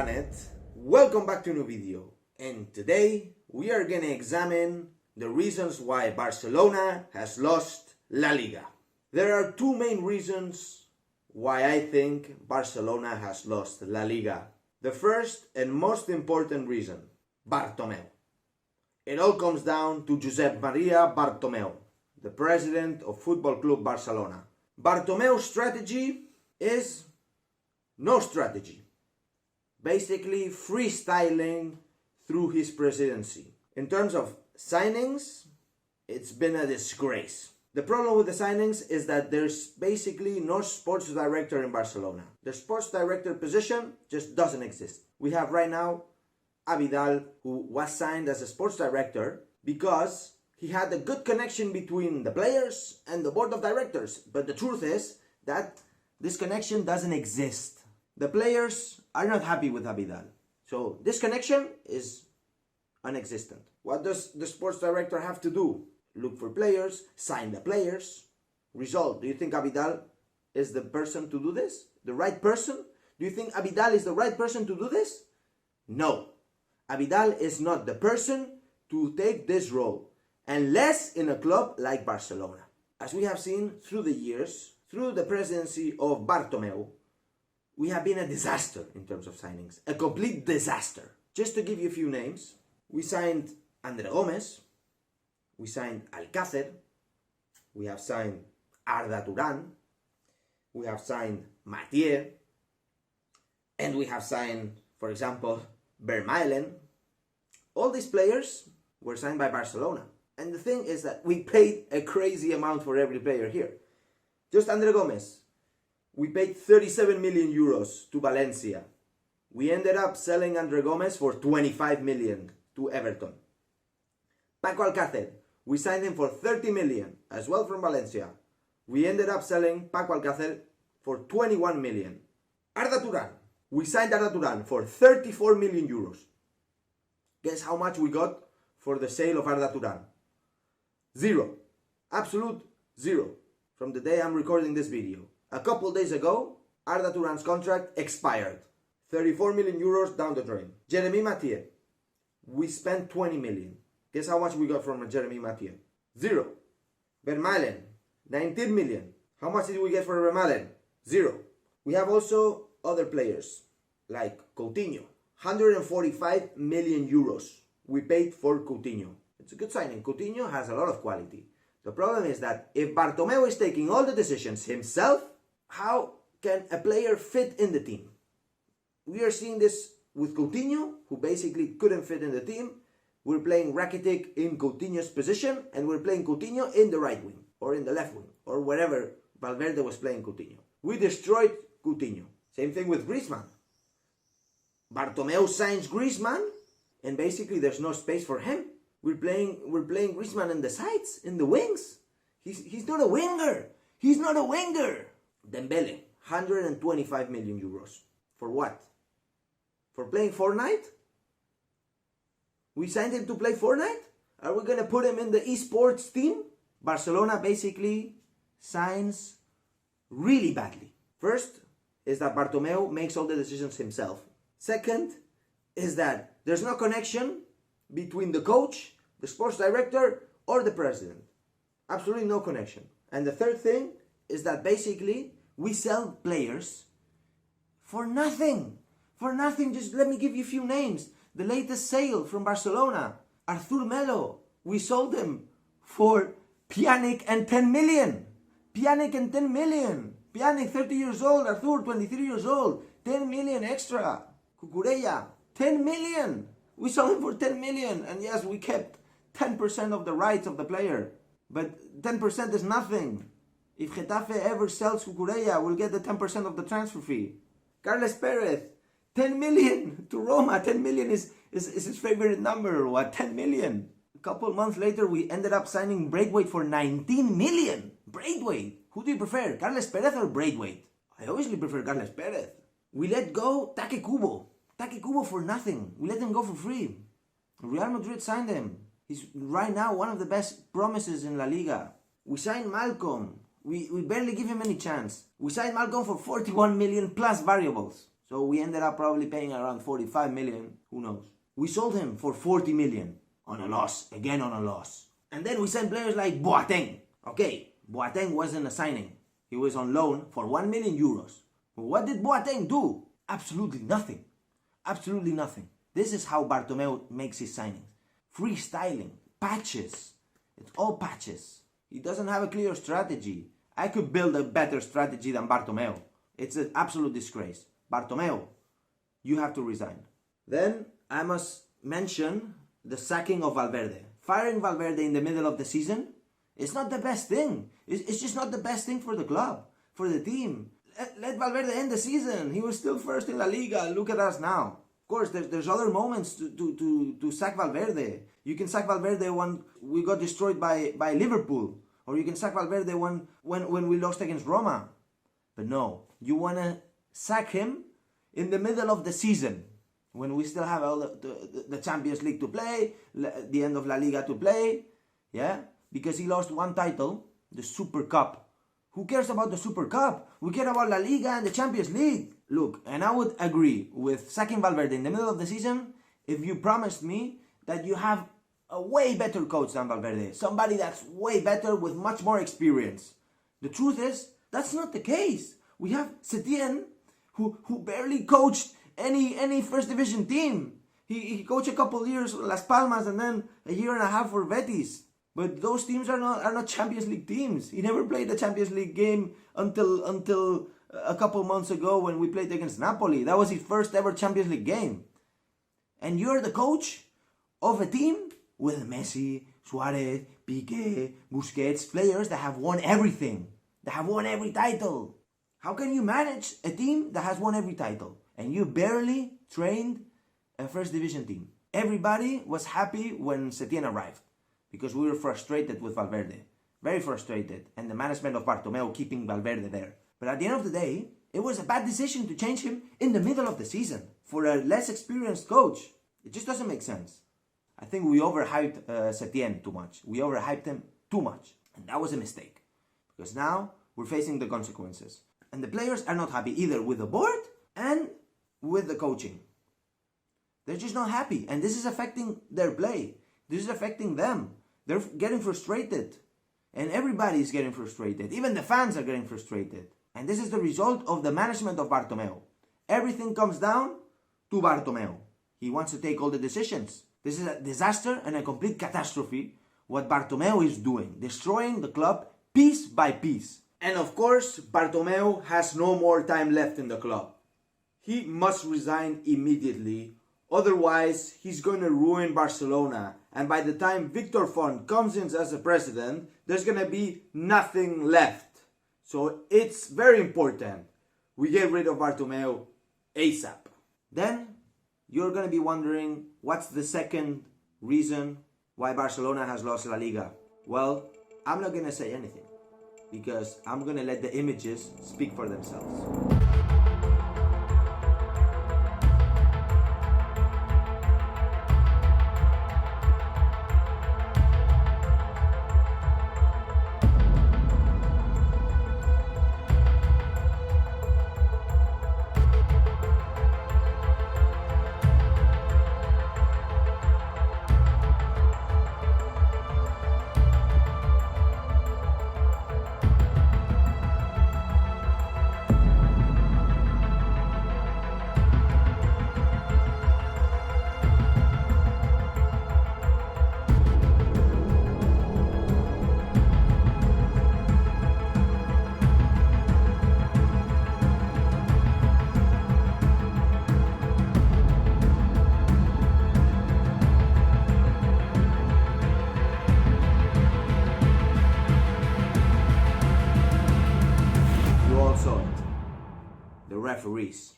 planet, welcome back to a new video, and today we are gonna examine the reasons why Barcelona has lost La Liga. There are two main reasons why I think Barcelona has lost La Liga. The first and most important reason, Bartomeu. It all comes down to Josep Maria Bartomeu, the president of Football Club Barcelona. Bartomeu's strategy is no strategy. Basically freestyling through his presidency. In terms of signings, it's been a disgrace. The problem with the signings is that there's basically no sports director in Barcelona. The sports director position just doesn't exist. We have right now Abidal, who was signed as a sports director because he had a good connection between the players and the board of directors. But the truth is that this connection doesn't exist. The players are not happy with Abidal. So this connection is non-existent. What does the sports director have to do? Look for players, sign the players. Result, do you think Abidal is the person to do this? The right person? Do you think Abidal is the right person to do this? No. Abidal is not the person to take this role, unless in a club like Barcelona. As we have seen through the years, through the presidency of Bartomeu, we have been a disaster in terms of signings. A complete disaster. Just to give you a few names, we signed Andre Gomes, we signed Alcácer, we have signed Arda Turan, we have signed Mathieu, and we have signed, for example, Vermaelen. All these players were signed by Barcelona. And the thing is that we paid a crazy amount for every player here. Just Andre Gomes, we paid 37 million euros to Valencia. We ended up selling Andre Gomes for 25 million to Everton. Paco Alcácer, we signed him for 30 million, as well from Valencia. We ended up selling Paco Alcácer for 21 million. Arda Turan, we signed Arda Turan for 34 million euros. Guess how much we got for the sale of Arda Turan? Zero. Absolute zero. From the day I'm recording this video. A couple days ago, Arda Turan's contract expired. 34 million euros down the drain. Jeremy Mathieu, we spent 20 million. Guess how much we got from Jeremy Mathieu? Zero. Vermaelen, 19 million. How much did we get for Vermaelen? Zero. We have also other players, like Coutinho. 145 million euros we paid for Coutinho. It's a good signing. Coutinho has a lot of quality. The problem is that if Bartomeu is taking all the decisions himself, how can a player fit in the team? We are seeing this with Coutinho, who basically couldn't fit in the team. We're playing Rakitic in Coutinho's position, and we're playing Coutinho in the right wing, or in the left wing, or wherever Valverde was playing Coutinho. We destroyed Coutinho. Same thing with Griezmann. Bartomeu signs Griezmann, and basically there's no space for him. We're playing Griezmann in the sides, in the wings. He's not a winger. He's not a winger. Dembele, 125 million euros. For what? For playing Fortnite? We signed him to play Fortnite? Are we going to put him in the esports team? Barcelona basically signs really badly. First is that Bartomeu makes all the decisions himself. Second is that there's no connection between the coach, the sports director, or the president. Absolutely no connection. And the third thing is that basically we sell players for nothing. For nothing. Just let me give you a few names. The latest sale from Barcelona, Arthur Melo. We sold him for Pjanic and 10 million. Pjanic and 10 million. Pjanic 30 years old, Arthur 23 years old. 10 million extra. Cucurella, 10 million. We sold him for 10 million, and yes, we kept 10% of the rights of the player. But 10% is nothing. If Getafe ever sells Cucurella, we'll get the 10% of the transfer fee. Carles Perez, 10 million to Roma. 10 million is his favorite number, or what? 10 million. A couple months later, we ended up signing Braithwaite for 19 million. Braithwaite. Who do you prefer, Carles Perez or Braithwaite? I obviously prefer Carles Perez. We let go Take Kubo. Take Kubo for nothing. We let him go for free. Real Madrid signed him. He's right now one of the best promises in La Liga. We signed Malcolm. We barely give him any chance. We signed Malcolm for 41 million plus variables. So we ended up probably paying around 45 million, who knows. We sold him for 40 million on a loss, again on a loss. And then we sent players like Boateng. Okay, Boateng wasn't a signing. He was on loan for 1 million euros. What did Boateng do? Absolutely nothing. Absolutely nothing. This is how Bartomeu makes his signings. Freestyling, patches. It's all patches. He doesn't have a clear strategy. I could build a better strategy than Bartomeu. It's an absolute disgrace. Bartomeu, you have to resign. Then I must mention the sacking of Valverde. Firing Valverde in the middle of the season, it's not the best thing. It's just not the best thing for the club, for the team. Let Valverde end the season. He was still first in La Liga. Look at us now. Of course, there's other moments to sack Valverde. You can sack Valverde when we got destroyed by Liverpool. Or you can sack Valverde when we lost against Roma. But no, you want to sack him in the middle of the season, when we still have all the Champions League to play, the end of La Liga to play, yeah? Because he lost one title, the Super Cup. Who cares about the Super Cup? We care about La Liga and the Champions League. Look, and I would agree with sacking Valverde in the middle of the season if you promised me that you have a way better coach than Valverde. Somebody that's way better with much more experience. The truth is, that's not the case. We have Setien, who barely coached any first division team. He coached a couple years for Las Palmas and then a year and a half for Betis. But those teams are not Champions League teams. He never played a Champions League game until a couple months ago when we played against Napoli. That was his first ever Champions League game. And you're the coach of a team with Messi, Suarez, Piqué, Busquets, players that have won everything. That have won every title. How can you manage a team that has won every title? And you barely trained a first division team. Everybody was happy when Setien arrived, because we were frustrated with Valverde. Very frustrated. And the management of Bartomeu keeping Valverde there. But at the end of the day, it was a bad decision to change him in the middle of the season for a less experienced coach. It just doesn't make sense. I think we overhyped Setien too much. We overhyped him too much. And that was a mistake. Because now we're facing the consequences. And the players are not happy either with the board and with the coaching. They're just not happy. And this is affecting their play. This is affecting them. They're getting frustrated. And everybody is getting frustrated. Even the fans are getting frustrated. And this is the result of the management of Bartomeu. Everything comes down to Bartomeu. He wants to take all the decisions. This is a disaster and a complete catastrophe what Bartomeu is doing. Destroying the club piece by piece. And of course, Bartomeu has no more time left in the club. He must resign immediately. Otherwise, he's going to ruin Barcelona. And by the time Victor Font comes in as the president, there's going to be nothing left. So it's very important we get rid of Bartomeu ASAP. Then you're going to be wondering, what's the second reason why Barcelona has lost La Liga? Well, I'm not going to say anything, because I'm going to let the images speak for themselves. Referees.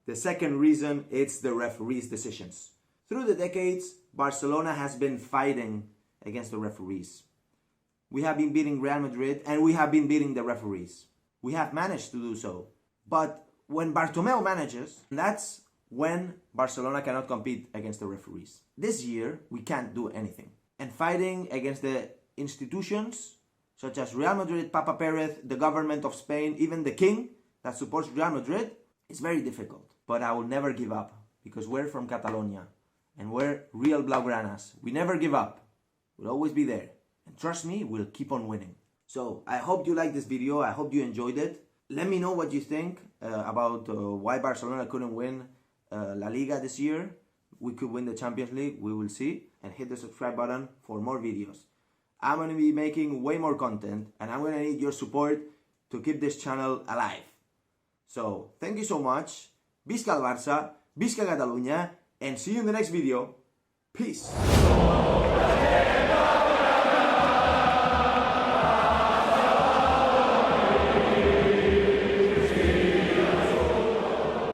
The second reason, it's the referees' decisions. Through the decades, Barcelona has been fighting against the referees. We have been beating Real Madrid and we have been beating the referees. We have managed to do so. But when Bartomeu manages, that's when Barcelona cannot compete against the referees. This year, we can't do anything. And fighting against the institutions, such as Real Madrid, Papa Perez, the government of Spain, even the king that supports Real Madrid, is very difficult. but I will never give up because we're from Catalonia and we're real Blaugranas. We never give up. We'll always be there. And trust me, we'll keep on winning. So I hope you liked this video. I hope you enjoyed it. Let me know what you think about why Barcelona couldn't win La Liga this year. We could win the Champions League. We will see. And hit the subscribe button for more videos. I'm going to be making way more content and I'm going to need your support to keep this channel alive. So, thank you so much. Visca el Barça, Visca Catalunya, and see you in the next video. Peace.